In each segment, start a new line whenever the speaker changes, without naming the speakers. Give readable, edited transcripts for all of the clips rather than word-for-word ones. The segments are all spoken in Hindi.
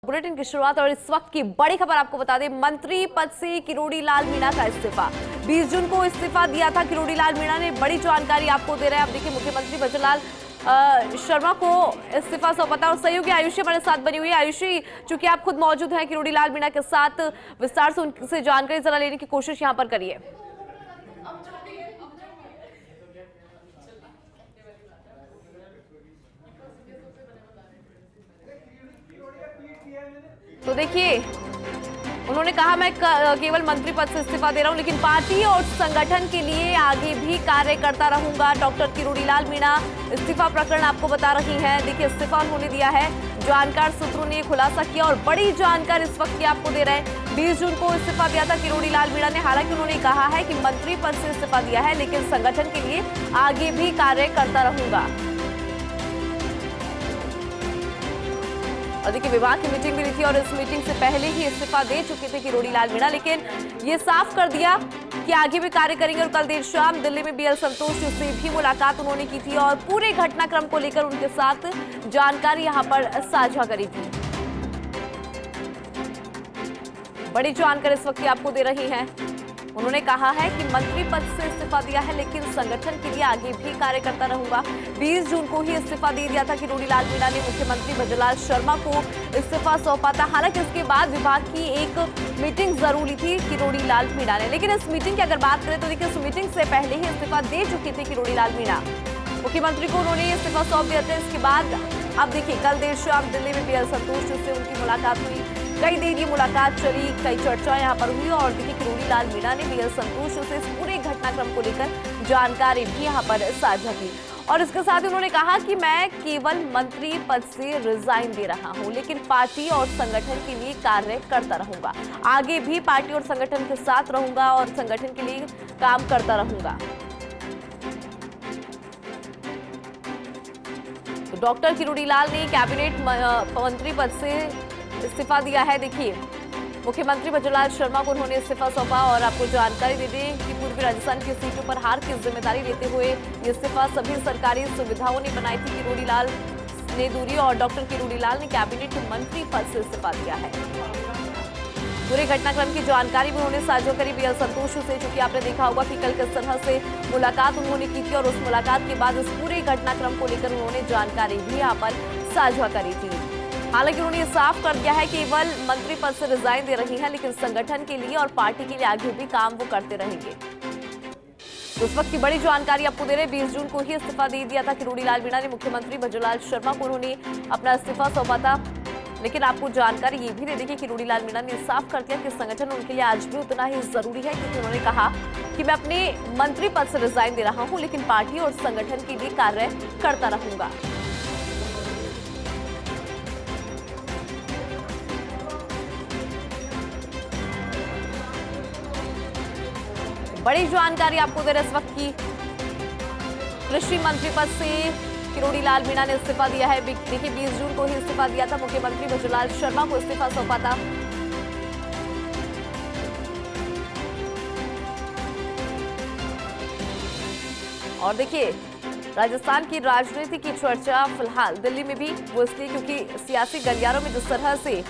बुलेटिन की शुरुआत और इस वक्त की बड़ी खबर आपको बता दें, मंत्री पद से किरोड़ी लाल मीणा का इस्तीफा। 20 जून को इस्तीफा दिया था किरोड़ी लाल मीणा ने। बड़ी जानकारी आपको दे रहे हैं। आप देखिए, मुख्यमंत्री भजनलाल शर्मा को इस्तीफा सौंपा था। और सहयोगी आयुषी हमारे साथ बनी हुई है। आयुषी, चूंकि आप खुद मौजूद हैं किरोड़ी लाल मीणा के साथ, विस्तार से उनसे जानकारी जरा लेने की कोशिश यहाँ पर करिए। तो देखिए, उन्होंने कहा मैं केवल मंत्री पद से इस्तीफा दे रहा हूं, लेकिन पार्टी और संगठन के लिए आगे भी कार्य करता रहूंगा। डॉक्टर किरोड़ी लाल मीणा इस्तीफा प्रकरण आपको बता रही हैं। देखिए, इस्तीफा उन्होंने दिया है, जानकार सूत्रों ने खुलासा किया और बड़ी जानकारी इस वक्त की आपको दे रहे हैं। 20 जून को इस्तीफा दिया था किरोड़ी लाल मीणा ने। हालांकि उन्होंने कहा है कि मंत्री पद से इस्तीफा दिया है, लेकिन संगठन के लिए आगे भी कार्य करता रहूंगा। और देखिए, विभाग की मीटिंग भी हुई थी और इस मीटिंग से पहले ही इस्तीफा दे चुके थे किरोड़ी लाल मीणा, लेकिन ये साफ कर दिया कि आगे भी कार्य करेंगे। और कल देर शाम दिल्ली में बीएल संतोष से भी मुलाकात उन्होंने की थी और पूरे घटनाक्रम को लेकर उनके साथ जानकारी यहां पर साझा करी थी। बड़ी जानकारी इस वक्त आपको दे रही है। उन्होंने कहा है कि मंत्री पद से इस्तीफा दिया है, लेकिन संगठन के लिए आगे भी कार्य करता रहूंगा। 20 जून को ही इस्तीफा दे दिया था किरोड़ी लाल मीणा ने। मुख्यमंत्री भजनलाल शर्मा को इस्तीफा सौंपा था। हालांकि इसके बाद विभाग की एक मीटिंग जरूर ली थी किरोड़ी लाल मीणा ने, लेकिन इस मीटिंग की अगर बात करें तो देखिए, इस मीटिंग से पहले ही इस्तीफा दे चुकी थी किरोड़ी लाल मीणा। मुख्यमंत्री को उन्होंने इस्तीफा सौंप दिया था। इसके बाद अब देखिए, कल देर शाम दिल्ली में बीएल संतोष से उनकी मुलाकात हुई। कई देर ये मुलाकात चली, कई चर्चाएं यहाँ पर हुई और देखिए, किरोड़ी लाल मीणा ने बीएल संतोष से इस पूरे घटनाक्रम को लेकर जानकारी भी यहाँ पर साझा की। और इसके साथ उन्होंने कहा कि मैं केवल मंत्री पद से रिजाइन दे रहा हूं, लेकिन पार्टी और संगठन के लिए कार्य करता रहूंगा। आगे भी पार्टी और संगठन के साथ रहूंगा और संगठन के लिए काम करता रहूंगा। तो डॉक्टर किरोड़ी लाल ने कैबिनेट मंत्री पद से इस्तीफा दिया है। देखिए, मुख्यमंत्री भजनलाल शर्मा को उन्होंने इस्तीफा सौंपा। और आपको जानकारी दे दें कि पूर्वी राजस्थान की सीटों पर हार की जिम्मेदारी लेते हुए ये इस्तीफा सभी सरकारी सुविधाओं ने बनाई थी। किरोड़ी लाल ने दूरी और डॉक्टर किरोड़ी लाल ने कैबिनेट मंत्री पद से इस्तीफा दिया है। पूरे घटनाक्रम की जानकारी भी उन्होंने साझा करी बीएल संतोष से, चूंकि आपने देखा होगा कि कल किस तरह से मुलाकात उन्होंने की थी और उस मुलाकात के बाद इस पूरे घटनाक्रम को लेकर उन्होंने जानकारी भी यहाँ पर साझा करी थी। हालांकि उन्होंने साफ कर दिया है कि केवल मंत्री पद से रिजाइन दे रही हैं, लेकिन संगठन के लिए और पार्टी के लिए आगे भी काम वो करते रहेंगे। उस वक्त की बड़ी जानकारी आपको दे रहे हैं। 20 जून को ही इस्तीफा दे दिया था किरोड़ी लाल मीणा ने। मुख्यमंत्री भजनलाल शर्मा को उन्होंने अपना इस्तीफा सौंपा था, लेकिन आपको जानकारी ये भी दे दी कि किरोड़ी लाल मीणा ने साफ कर दिया कि संगठन उनके लिए आज भी उतना ही जरूरी है, क्योंकि उन्होंने कहा कि मैं अपने मंत्री पद से रिजाइन दे रहा हूं, लेकिन पार्टी और संगठन के लिए कार्य करता रहूंगा। बड़ी जानकारी आपको दे रहे इस वक्त की। कृषि मंत्री पद से किरोड़ी लाल मीणा ने इस्तीफा दिया है। देखिए, 20 जून को ही इस्तीफा दिया था। मुख्यमंत्री भजनलाल शर्मा को इस्तीफा सौंपा था। और देखिए, राजस्थान की राजनीति की चर्चा फिलहाल दिल्ली में भी वो इसलिए क्योंकि सियासी गलियारों में जिस तरह से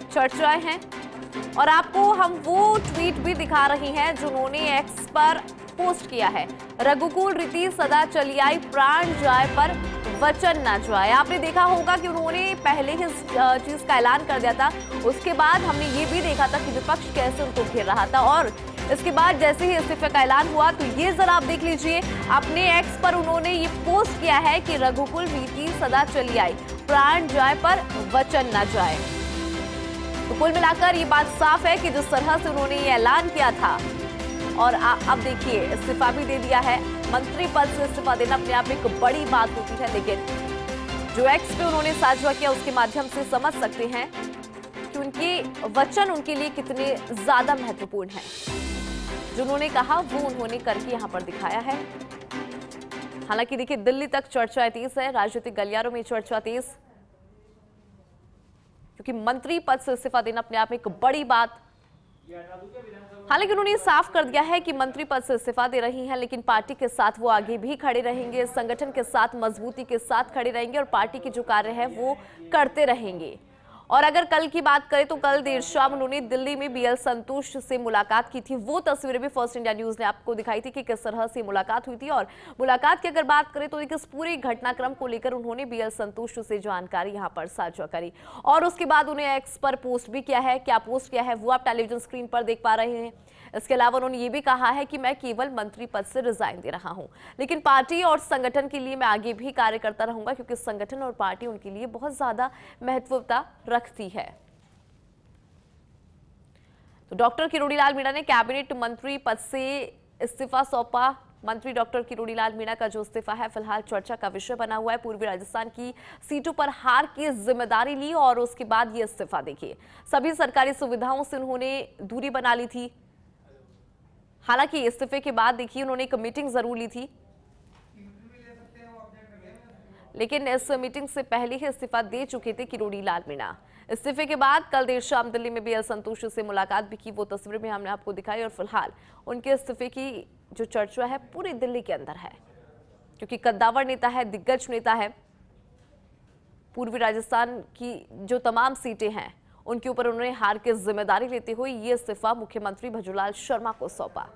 चर्चाएं हैं, और आपको हम वो ट्वीट भी दिखा रही हैं जो उन्होंने एक्स पर पोस्ट किया है। रघुकुल रीति सदा चली आई, प्राण जाए पर वचन ना जाए। आपने देखा होगा कि उन्होंने पहले ही इस चीज का ऐलान कर दिया था। उसके बाद हमने ये भी देखा था कि विपक्ष कैसे उनको घेर रहा था, और इसके बाद जैसे ही इस्तीफे का ऐलान हुआ तो ये जरा आप देख लीजिए, अपने एक्स पर उन्होंने ये पोस्ट किया है कि रघुकुल रीति सदा चली आई, प्राण जाए पर वचन ना जाए। तो कुल मिलाकर ये बात साफ है कि जिस तरह से उन्होंने ये ऐलान किया था, और अब देखिए इस्तीफा भी दे दिया है। मंत्री पद से इस्तीफा देना अपने आप में एक बड़ी बात होती है, लेकिन जो एक्स पे उन्होंने साझा किया उसके माध्यम से समझ सकते हैं कि उनके वचन उनके लिए कितने ज्यादा महत्वपूर्ण हैं। जो उन्होंने कहा वो उन्होंने करके यहाँ पर दिखाया है। हालांकि देखिए, दिल्ली तक चर्चा तेज है, राजनीतिक गलियारों में चर्चा तेज, क्योंकि मंत्री पद से इस्तीफा देना अपने आप में एक बड़ी बात हालांकि उन्होंने साफ कर दिया है कि मंत्री पद से इस्तीफा दे रही हैं, लेकिन पार्टी के साथ वो आगे भी खड़े रहेंगे, संगठन के साथ मजबूती के साथ खड़े रहेंगे और पार्टी के जो कार्य है वो करते रहेंगे। और अगर कल की बात करें तो कल देर शाम उन्होंने दिल्ली में बीएल संतोष से मुलाकात की थी। वो तस्वीरें भी फर्स्ट इंडिया न्यूज ने आपको दिखाई थी कि किस तरह से मुलाकात हुई थी। और मुलाकात की अगर बात करें तो इस पूरे घटनाक्रम को लेकर उन्होंने बीएल संतोष से जानकारी यहां पर साझा करी और उसके बाद उन्हें एक्स पर पोस्ट भी किया है। क्या पोस्ट किया है वो आप टेलीविजन स्क्रीन पर देख पा रहे हैं। इसके अलावा उन्होंने ये भी कहा है कि मैं केवल मंत्री पद से रिजाइन दे रहा हूं, लेकिन पार्टी और संगठन के लिए मैं आगे भी कार्य करता रहूंगा, क्योंकि संगठन और पार्टी उनके लिए बहुत ज्यादा महत्वता रखती है। तो डॉक्टर किरोड़ी लाल मीणा ने कैबिनेट मंत्री पद से इस्तीफा सौंपा। मंत्री डॉक्टर किरोड़ी लाल मीणा का जो इस्तीफा है फिलहाल चर्चा का विषय बना हुआ है। पूर्वी राजस्थान की सीटों पर हार की जिम्मेदारी ली और उसके बाद ये इस्तीफा देखिए। सभी सरकारी सुविधाओं से उन्होंने दूरी बना ली थी। हालांकि इस्तीफे के बाद देखिए उन्होंने एक मीटिंग जरूर ली थी, लेकिन इस मीटिंग से पहले ही इस्तीफा दे चुके थे किरोड़ी लाल मीणा। इस्तीफे के बाद कल देर शाम दिल्ली में बीएल संतोष से मुलाकात भी की। वो तस्वीर में हमने आपको दिखाई और फिलहाल उनके इस्तीफे की जो चर्चा है पूरी दिल्ली के अंदर है, क्योंकि कद्दावर नेता है, दिग्गज नेता है। पूर्वी राजस्थान की जो तमाम सीटें हैं उनके ऊपर उन्होंने हार की जिम्मेदारी लेते हुए ये इस्तीफा मुख्यमंत्री भजूलाल शर्मा को सौंपा।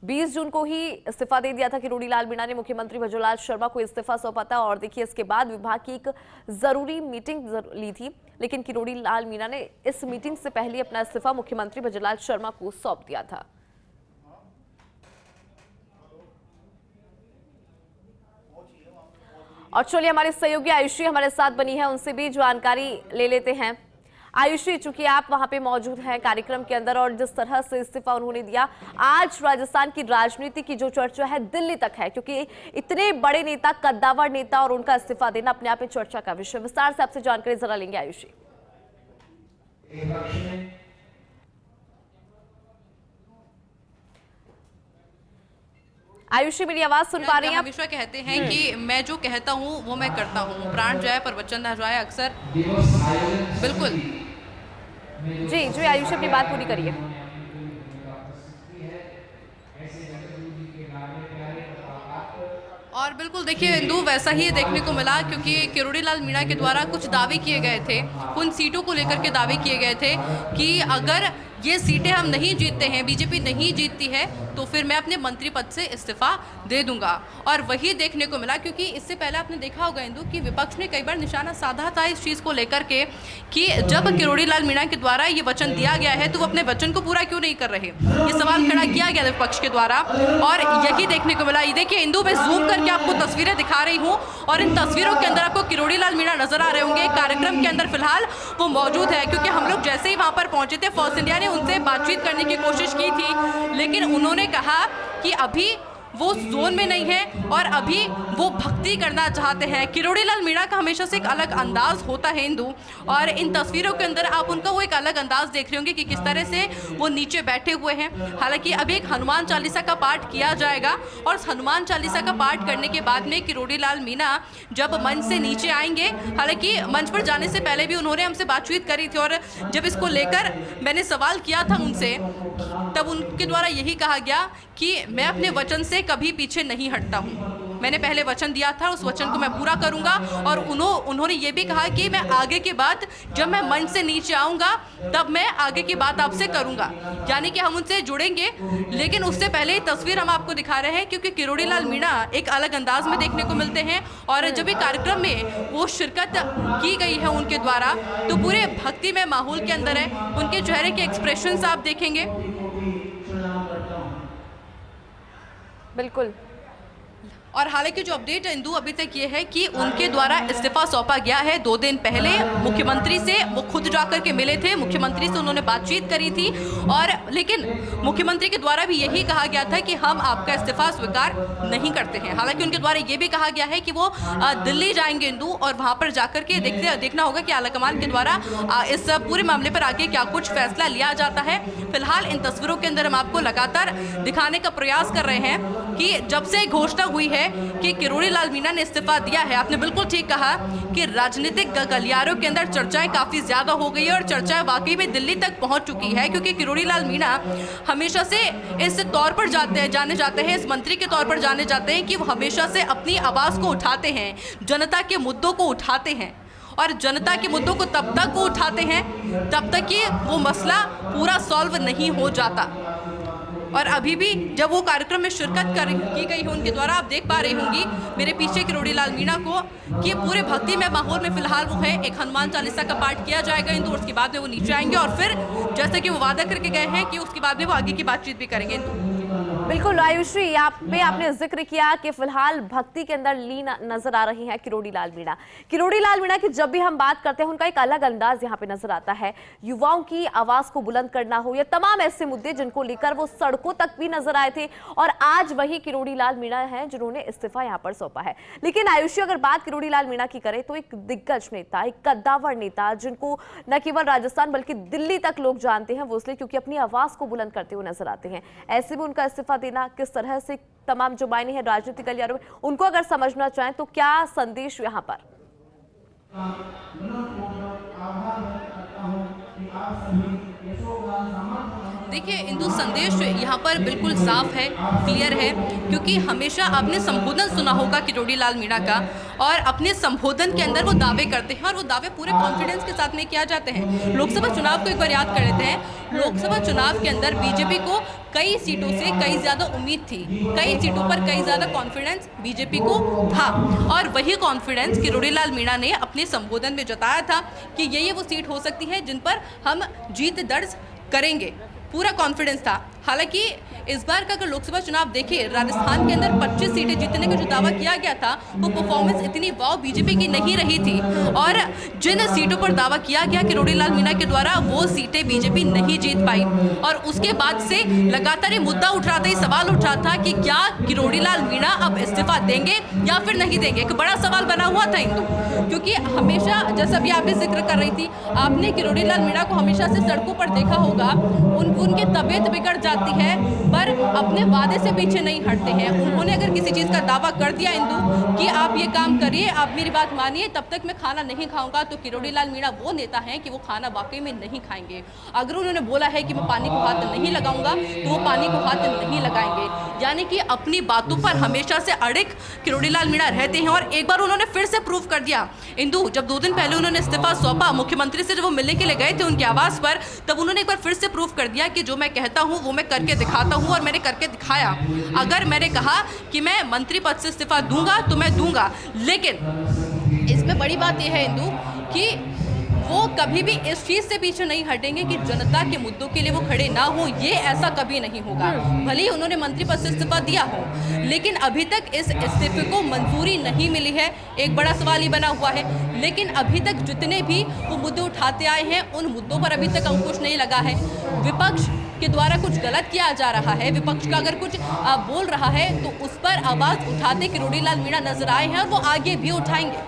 20 जून को ही इस्तीफा दे दिया था किरोड़ी लाल मीणा ने, मुख्यमंत्री भजूलाल शर्मा को इस्तीफा सौंपा था। और देखिए इसके बाद विभाग की एक जरूरी मीटिंग ली थी, लेकिन किरोड़ी लाल मीणा ने इस मीटिंग से पहले अपना इस्तीफा मुख्यमंत्री भजूलाल शर्मा को सौंप दिया था। और चलिए हमारे सहयोगी आयुषी हमारे साथ बनी है, उनसे भी जानकारी ले लेते हैं। आयुषी, चूंकि आप वहां पे मौजूद हैं कार्यक्रम के अंदर और जिस तरह से इस्तीफा उन्होंने दिया, आज राजस्थान की राजनीति की जो चर्चा है दिल्ली तक है, क्योंकि इतने बड़े नेता, कद्दावर नेता और उनका इस्तीफा देना अपने आप में चर्चा का विषय। विस्तार से आपसे जानकारी जरा लेंगे आयुषी। आयुषी मेरी आवाज सुन पा रही हैं?
हमेशा कहते हैं कि मैं जो कहता हूँ वो मैं करता हूँ, प्राण जाए पर वचन ना जाए। अक्सर बिल्कुल
जी जी आयुषी अपनी बात पूरी करिए।
और बिल्कुल देखिए इंदु, वैसा ही देखने को मिला, क्योंकि किरोड़ी लाल मीणा के द्वारा कुछ दावे किए गए थे, उन सीटों को लेकर के दावे किए गए थे कि अगर ये सीटें हम नहीं जीतते हैं, बीजेपी नहीं जीतती है, तो फिर मैं अपने मंत्री पद से इस्तीफा दे दूंगा। और वही देखने को मिला, क्योंकि इससे पहले आपने देखा होगा इंदु कि विपक्ष ने कई बार निशाना साधा था इस चीज़ को लेकर के कि जब किरोड़ी लाल मीणा के द्वारा ये वचन दिया गया है तो वो अपने वचन को पूरा क्यों नहीं कर रहे, ये सवाल खड़ा किया गया विपक्ष के द्वारा। और यही देखने को मिला। ये देखिए इंदु, मैं जूम करके आपको तस्वीरें दिखा रही हूँ और इन तस्वीरों के अंदर आपको किरोड़ी लाल मीणा नजर आ रहे होंगे। कार्यक्रम के अंदर फिलहाल वो मौजूद है, क्योंकि हम लोग जैसे ही वहां पर पहुंचे थे, फर्स्ट इंडिया ने उनसे बातचीत करने की कोशिश की थी, लेकिन उन्होंने कहा कि अभी वो जोन में नहीं है और अभी वो भक्ति करना चाहते हैं। किरोड़ी लाल मीणा का हमेशा से एक अलग अंदाज होता है इंदु, और इन तस्वीरों के अंदर आप उनका वो एक अलग अंदाज देख रहे होंगे कि किस तरह से वो नीचे बैठे हुए हैं। हालांकि अभी एक हनुमान चालीसा का पाठ किया जाएगा और हनुमान चालीसा का पाठ करने के बाद में किरोड़ी लाल मीणा जब मंच से नीचे आएंगे, हालांकि मंच पर जाने से पहले भी उन्होंने हमसे बातचीत करी थी और जब इसको लेकर मैंने सवाल किया था उनसे, तब उनके द्वारा यही कहा गया कि मैं अपने वचन से कभी पीछे नहीं हटता हूँ। मैंने पहले वचन दिया था, उस वचन को मैं पूरा करूंगा। और उन्होंने ये भी कहा कि मैं आगे की बात, जब मैं मंच से नीचे आऊंगा तब मैं आगे की बात आपसे करूंगा, यानी कि हम उनसे जुड़ेंगे। लेकिन उससे पहले ही तस्वीर हम आपको दिखा रहे हैं, क्योंकि किरोड़ी लाल मीणा एक अलग अंदाज में देखने को मिलते हैं और जब भी कार्यक्रम में वो शिरकत की गई है उनके द्वारा, तो पूरे भक्ति में माहौल के अंदर है। उनके चेहरे के एक्सप्रेशन आप देखेंगे।
बिल्कुल।
और हालांकि जो अपडेट है इंदु अभी तक ये है कि उनके द्वारा इस्तीफा सौंपा गया है। 2 दिन पहले मुख्यमंत्री से वो खुद जाकर के मिले थे, मुख्यमंत्री से उन्होंने बातचीत करी थी, और लेकिन मुख्यमंत्री के द्वारा भी यही कहा गया था कि हम आपका इस्तीफा स्वीकार नहीं करते हैं। हालांकि उनके द्वारा ये भी कहा गया है कि वो दिल्ली जाएंगे इंदु, और वहां पर जाकर के देखना होगा कि आलाकमान के द्वारा इस पूरे मामले पर आगे क्या कुछ फैसला लिया जाता है। फिलहाल इन तस्वीरों के अंदर हम आपको लगातार दिखाने का प्रयास कर रहे हैं कि जब से घोषणा हुई है कि किरोड़ी लाल मीणा ने इस्तीफा दिया है, आपने बिल्कुल ठीक कहा कि राजनीतिक गलियारों के अंदर चर्चाएं काफ़ी ज़्यादा हो गई है और चर्चाएं वाकई में दिल्ली तक पहुंच चुकी है, क्योंकि किरोड़ी लाल मीणा हमेशा से इस तौर पर जाने जाते हैं, इस मंत्री के तौर पर जाने जाते हैं कि वो हमेशा से अपनी आवाज़ को उठाते हैं, जनता के मुद्दों को उठाते हैं और जनता के मुद्दों को तब तक वो उठाते हैं तब तक कि वो मसला पूरा सॉल्व नहीं हो जाता। और अभी भी जब वो कार्यक्रम में शिरकत की गई है उनके द्वारा, आप देख पा रही होंगी मेरे पीछे किरोड़ी लाल मीणा को कि पूरे भक्ति में माहौल में फिलहाल वो है। एक हनुमान चालीसा का पाठ किया जाएगा इंदु, उसके बाद में वो नीचे आएंगे और फिर जैसे कि वो वादा करके गए हैं कि उसके बाद में वो आगे की बातचीत भी करेंगे।
बिल्कुल आयुषी, यहाँ पे आपने जिक्र किया कि फिलहाल भक्ति के अंदर लीन नजर आ रही हैं किरोड़ी लाल मीणा। किरोड़ी लाल मीणा की जब भी हम बात करते हैं उनका एक अलग अंदाज यहाँ पे नजर आता है। युवाओं की आवाज को बुलंद करना हो या तमाम ऐसे मुद्दे जिनको लेकर वो सड़कों तक भी नजर आए थे, और आज वही किरोड़ी लाल मीणा है जिन्होंने इस्तीफा यहाँ पर सौंपा है। लेकिन आयुषी, अगर बात किरोड़ी लाल मीणा की करें तो एक दिग्गज नेता, एक कद्दावर नेता जिनको न केवल राजस्थान बल्कि दिल्ली तक लोग जानते हैं, वो इसलिए क्योंकि अपनी आवाज को बुलंद करते हुए नजर आते हैं। ऐसे में उनका इस्तीफा देना किस तरह से तमाम जो मायने हैं राजनीतिक गलियारों में, उनको अगर समझना चाहें तो क्या संदेश यहाँ पर?
देखिए इंदु, संदेश यहाँ पर बिल्कुल साफ है, क्लियर है, क्योंकि हमेशा आपने संबोधन सुना होगा किरोड़ी लाल मीणा का, और अपने संबोधन के अंदर वो दावे करते हैं और वो दावे पूरे कॉन्फिडेंस के साथ में किया जाते हैं। लोकसभा चुनाव को एक बार याद कर लेते हैं। लोकसभा चुनाव के अंदर बीजेपी को कई सीटों से कई ज़्यादा उम्मीद थी, कई सीटों पर कई ज़्यादा कॉन्फिडेंस बीजेपी को था, और वही कॉन्फिडेंस किरोड़ी लाल मीणा ने अपने संबोधन में जताया था कि ये वो सीट हो सकती है जिन पर हम जीत दर्ज करेंगे। पूरा कॉन्फिडेंस था। हालांकि इस बार का अगर लोकसभा चुनाव देखें, राजस्थान के अंदर 25 सीटें जीतने का जो दावा किया गया था वो परफॉर्मेंस इतनी वाव बीजेपी की नहीं रही थी, और जिन सीटों पर दावा किया गया किरोड़ी लाल मीणा के द्वारा वो सीटें बीजेपी नहीं जीत पाई। और उसके बाद से लगातार ये मुद्दा उठ रहा था, ये सवाल उठ रहा था कि क्या किरोड़ी लाल मीणा अब इस्तीफा देंगे या फिर नहीं देंगे। एक बड़ा सवाल बना हुआ था इंदु, क्योंकि हमेशा जैसा अभी आपने जिक्र कर रही थी, आपने किरोड़ी लाल मीणा को हमेशा से सड़कों पर देखा होगा, उनकी तबीयत बिगड़ जाती है पर अपने वादे से पीछे नहीं हटते हैं। उन्होंने अगर किसी चीज़ का दावा कर दिया इंदु कि आप ये काम करिए, आप मेरी बात मानिए, तब तक मैं खाना नहीं खाऊंगा, तो किरोड़ी लाल मीणा वो नेता हैं कि वो खाना वाकई में नहीं खाएंगे। अगर उन्होंने बोला है कि मैं पानी को हाथ नहीं लगाऊंगा तो वो पानी को हाथ नहीं लगाएंगे। यानी कि अपनी बातों पर हमेशा से अड़िग किरोड़ी लाल मीणा रहते हैं। और एक बार उन्होंने फिर से प्रूव कर दिया इंदु, जब 2 दिन पहले उन्होंने इस्तीफा सौंपा, मुख्यमंत्री से जब वो मिलने के लिए गए थे उनके आवास पर, तब उन्होंने एक बार फिर से प्रूव कर दिया कि जो मैं कहता हूं वो मैं करके दिखाता हूं, और मैंने करके दिखाया। अगर मैंने कहा कि मैं मंत्री पद से इस्तीफा दूंगा तो मैं दूंगा, लेकिन इसमें बड़ी बात यह है इंदु कि वो कभी भी इस चीज़ से पीछे नहीं हटेंगे कि जनता के मुद्दों के लिए वो खड़े ना हो। ये ऐसा कभी नहीं होगा। भले ही उन्होंने मंत्री पद से इस्तीफा दिया हो, लेकिन अभी तक इस इस्तीफे को मंजूरी नहीं मिली है। एक बड़ा सवाल ये बना हुआ है। लेकिन अभी तक जितने भी वो मुद्दे उठाते आए हैं उन मुद्दों पर अभी तक अंकुश नहीं लगा है। विपक्ष के द्वारा कुछ गलत किया जा रहा है, विपक्ष का अगर कुछ बोल रहा है तो उस पर आवाज़ उठाते किरोड़ी लाल मीणा नजर आए हैं और वो आगे भी उठाएंगे।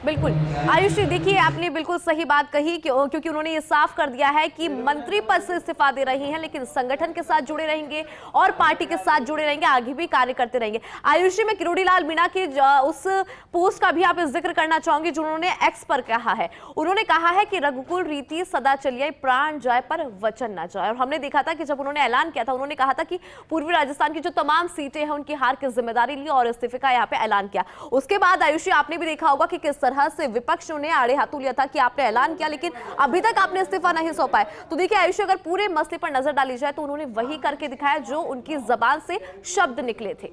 बिल्कुल आयुषी, देखिए आपने बिल्कुल सही बात कही क्योंकि उन्होंने ये साफ कर दिया है कि मंत्री पद से इस्तीफा दे रही हैं, लेकिन संगठन के साथ जुड़े रहेंगे और पार्टी के साथ जुड़े रहेंगे, आगे भी कार्य करते रहेंगे। आयुषी, मैं किरोड़ी लाल मीणा की उस पोस्ट का भी आप जिक्र करना चाहूंगी जो उन्होंने एक्स पर कहा है। उन्होंने कहा है कि रघुकुल रीति सदा चलिए, प्राण जाए पर वचन ना जाए। और हमने देखा था कि जब उन्होंने ऐलान किया था, उन्होंने कहा था कि पूर्वी राजस्थान की जो तमाम सीटें हैं उनकी हार की जिम्मेदारी ली और इस्तीफे का यहाँ पे ऐलान किया। उसके बाद आयुषी, आपने भी देखा होगा कि किस तरह से विपक्ष ने आड़े हाथों लिया था कि आपने ऐलान किया लेकिन अभी तक आपने इस्तीफा नहीं सौंपा है। तो देखिए आयुषी, अगर पूरे मसले पर नजर डाली जाए तो उन्होंने वही करके दिखाया जो उनकी जबान से शब्द निकले थे।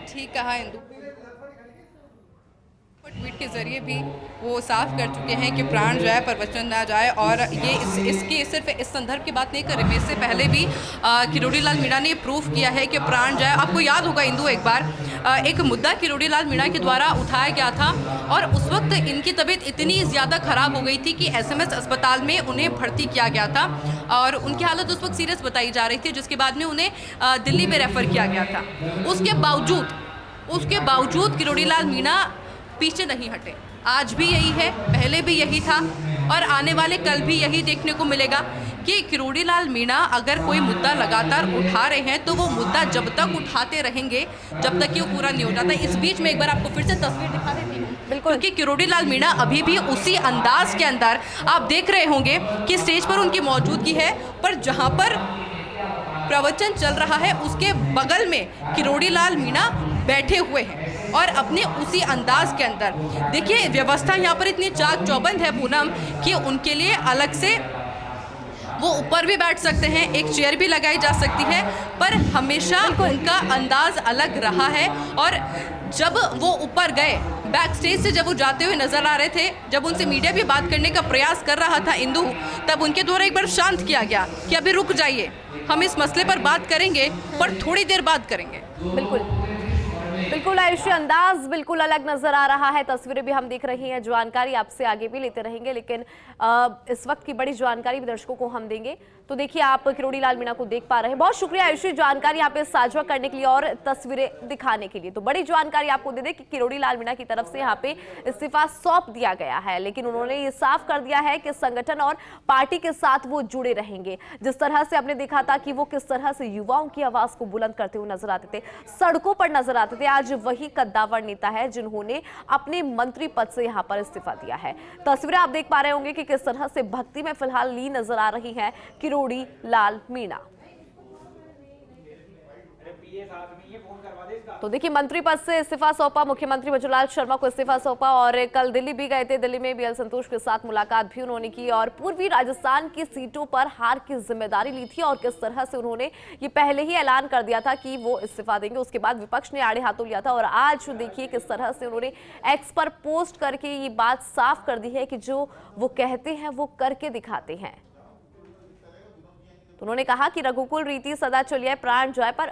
ठीक कहा इंदु, ट्वीट के जरिए भी वो साफ कर चुके हैं कि प्राण जाए पर वचन ना जाए। और ये इसकी सिर्फ इस संदर्भ की बात नहीं कर रहे हैं, इससे पहले भी किरोड़ी लाल मीणा ने प्रूफ किया है कि प्राण जाए। आपको याद होगा इंदु, एक बार एक मुद्दा किरोड़ी लाल मीणा के द्वारा उठाया गया था और उस वक्त इनकी तबीयत इतनी ज़्यादा ख़राब हो गई थी कि SMS अस्पताल में उन्हें भर्ती किया गया था और उनकी हालत उस वक्त सीरियस बताई जा रही थी, जिसके बाद में उन्हें दिल्ली में रेफ़र किया गया था। उसके बावजूद किरोड़ी लाल मीणा पीछे नहीं हटे। आज भी यही है, पहले भी यही था। और आने वाले कल भी यही देखने को मिलेगा कि किरोड़ी लाल मीणा अगर कोई मुद्दा लगातार उठा रहे हैं तो वो मुद्दा जब तक उठाते रहेंगे जब तक कि वो पूरा नहीं हो जाता। इस बीच में एक बार आपको फिर से तस्वीर दिखा देती हूँ, क्योंकि किरोड़ी लाल मीणा अभी भी उसी अंदाज के अंदर आप देख रहे होंगे कि स्टेज पर उनकी मौजूदगी है, पर जहाँ पर प्रवचन चल रहा है उसके बगल में किरोड़ी लाल मीणा बैठे हुए हैं और अपने उसी अंदाज के अंदर। देखिए व्यवस्था यहाँ पर इतनी चाक चौबंद है पूनम कि उनके लिए अलग से वो ऊपर भी बैठ सकते हैं, एक चेयर भी लगाई जा सकती है, पर हमेशा उनका अंदाज अलग रहा है। और जब वो ऊपर गए बैक स्टेज से, जब वो जाते हुए नजर आ रहे थे, जब उनसे मीडिया भी बात करने का प्रयास कर रहा था इंदु, तब उनके द्वारा एक बार शांत किया गया कि अभी रुक जाइए, हम इस मसले पर बात करेंगे पर थोड़ी देर बाद करेंगे।
बिल्कुल आयुषी, अंदाज बिल्कुल अलग नजर आ रहा है। तस्वीरें भी हम देख रही हैं, जानकारी आपसे आगे भी लेते रहेंगे, लेकिन इस वक्त की बड़ी जानकारी भी दर्शकों को हम देंगे। तो देखिए आप किरोड़ी लाल मीणा को देख पा रहे हैं। बहुत शुक्रिया आयुषी जानकारी यहाँ पे साझा करने के लिए और तस्वीरें दिखाने के लिए। तो बड़ी जानकारी आपको दे दें कि किरोड़ी लाल मीणा की तरफ से यहाँ पे इस्तीफा सौंप दिया गया है, लेकिन उन्होंने ये साफ कर दिया है कि संगठन और पार्टी के साथ वो जुड़े रहेंगे। जिस तरह से आपने देखा था कि वो किस तरह से युवाओं की आवाज को बुलंद करते हुए नजर आते थे, सड़कों पर नजर आते थे, आज वही कद्दावर नेता है जिन्होंने अपने मंत्री पद से यहाँ पर इस्तीफा दिया है। तस्वीरें आप देख पा रहे होंगे कि किस तरह से भक्ति में फिलहाल ली नजर आ रही है किरोड़ी लाल मीणा। तो देखिए मंत्री पद से इस्तीफा सौंपा, मुख्यमंत्री बजुलाल शर्मा को इस्तीफा सौंपा और कल दिल्ली भी गए थे। दिल्ली में बीएल संतोष के साथ मुलाकात भी उन्होंने की और पूर्वी राजस्थान की सीटों पर हार की जिम्मेदारी ली थी और किस तरह से उन्होंने ये पहले ही ऐलान कर दिया था कि वो इस्तीफा देंगे। उसके बाद विपक्ष ने आड़े हाथों लिया था और आज देखिए किस तरह से उन्होंने एक्स पर पोस्ट करके ये बात साफ कर दी है कि जो वो कहते हैं वो करके दिखाते हैं। तो उन्होंने कहा कि रघुकुल रीति सदा चलिए प्राण जाए पर